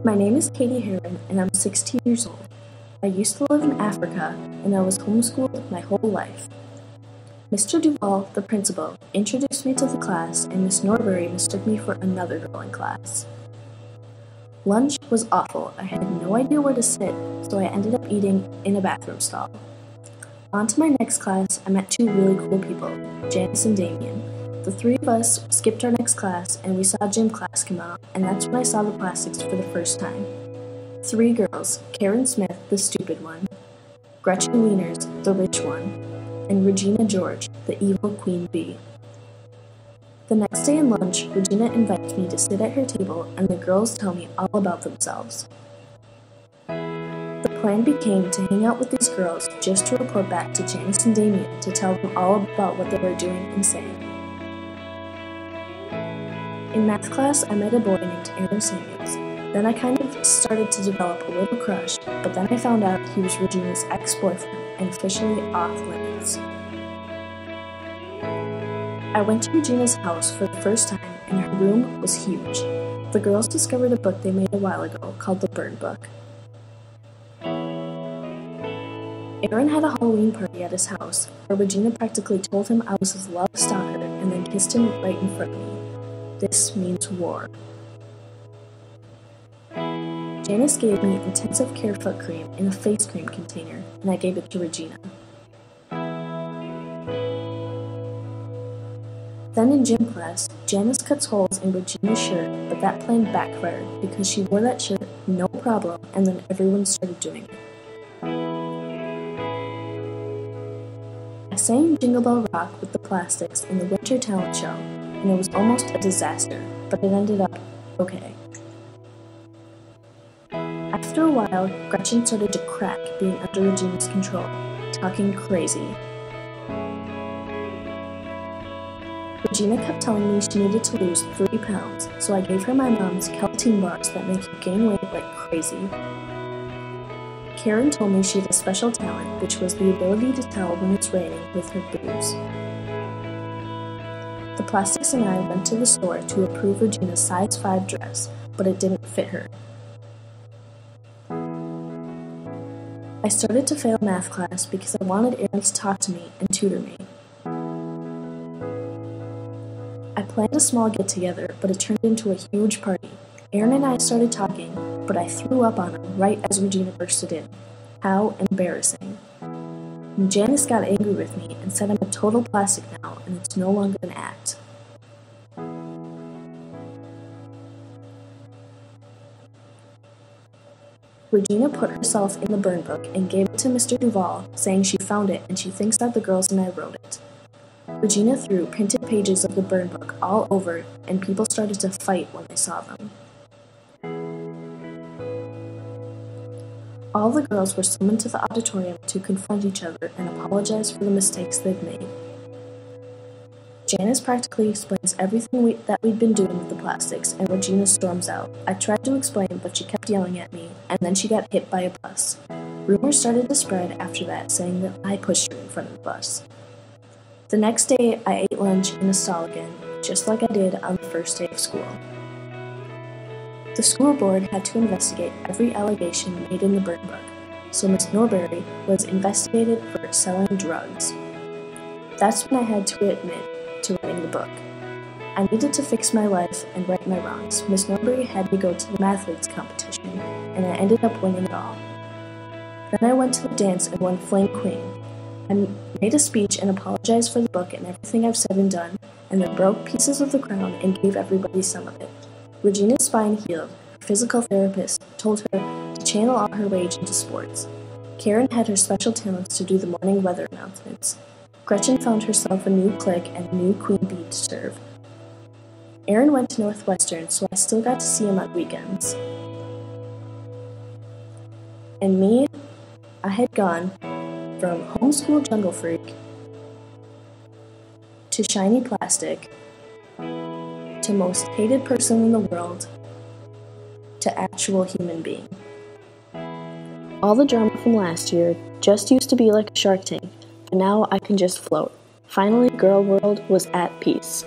My name is Katie Heron, and I'm 16 years old. I used to live in Africa, and I was homeschooled my whole life. Mr. Duval, the principal, introduced me to the class, and Miss Norbury mistook me for another girl in class. Lunch was awful. I had no idea where to sit, so I ended up eating in a bathroom stall. On to my next class, I met two really cool people, Janice and Damien. The three of us skipped our next class, and we saw gym class come out, and that's when I saw the plastics for the first time. Three girls, Karen Smith, the stupid one, Gretchen Wieners, the rich one, and Regina George, the evil queen bee. The next day in lunch, Regina invites me to sit at her table, and the girls tell me all about themselves. The plan became to hang out with these girls just to report back to Janice and Damien to tell them all about what they were doing and saying. In math class, I met a boy named Aaron Samuels. Then I kind of started to develop a little crush, but then I found out he was Regina's ex-boyfriend and officially off limits. I went to Regina's house for the first time, and her room was huge. The girls discovered a book they made a while ago called The Burn Book. Aaron had a Halloween party at his house, where Regina practically told him I was his love stalker and then kissed him right in front of me. This means war. Janice gave me intensive care foot cream in a face cream container, and I gave it to Regina. Then in gym class, Janice cuts holes in Regina's shirt, but that plan backfired because she wore that shirt no problem, and then everyone started doing it. I sang Jingle Bell Rock with the Plastics in the Winter Talent Show, and it was almost a disaster, but it ended up okay. After a while, Gretchen started to crack being under Regina's control, talking crazy. Regina kept telling me she needed to lose 3 pounds, so I gave her my mom's Caltine bars that make you gain weight like crazy. Karen told me she had a special talent, which was the ability to tell when it's raining with her boobs. The Plastics and I went to the store to approve Regina's size 5 dress, but it didn't fit her. I started to fail math class because I wanted Aaron to talk to me and tutor me. I planned a small get-together, but it turned into a huge party. Aaron and I started talking, but I threw up on him right as Regina bursted in. How embarrassing. And Janice got angry with me and said I'm a total plastic now and it's no longer an act. Regina put herself in the burn book and gave it to Mr. Duval, saying she found it and she thinks that the girls and I wrote it. Regina threw printed pages of the burn book all over, and people started to fight when they saw them. All the girls were summoned to the auditorium to confront each other and apologize for the mistakes they'd made. Janice practically explains everything that we'd been doing with the Plastics, and Regina storms out. I tried to explain, but she kept yelling at me, and then she got hit by a bus. Rumors started to spread after that, saying that I pushed her in front of the bus. The next day, I ate lunch in a stall again, just like I did on the first day of school. The school board had to investigate every allegation made in the burn book, so Miss Norbury was investigated for selling drugs. That's when I had to admit to writing the book. I needed to fix my life and right my wrongs. Miss Norbury had me go to the mathletes competition, and I ended up winning it all. Then I went to the dance and won Flame Queen. I made a speech and apologized for the book and everything I've said and done, and then broke pieces of the crown and gave everybody some of it. Regina's spine healed. Her physical therapist told her to channel all her rage into sports. Karen had her special talents to do the morning weather announcements. Gretchen found herself a new clique and a new queen bee to serve. Aaron went to Northwestern, so I still got to see him on weekends. And me, I had gone from homeschool jungle freak to shiny plastic to most hated person in the world to actual human being. All the drama from last year just used to be like a Shark Tank, and now I can just float. Finally, girl world was at peace.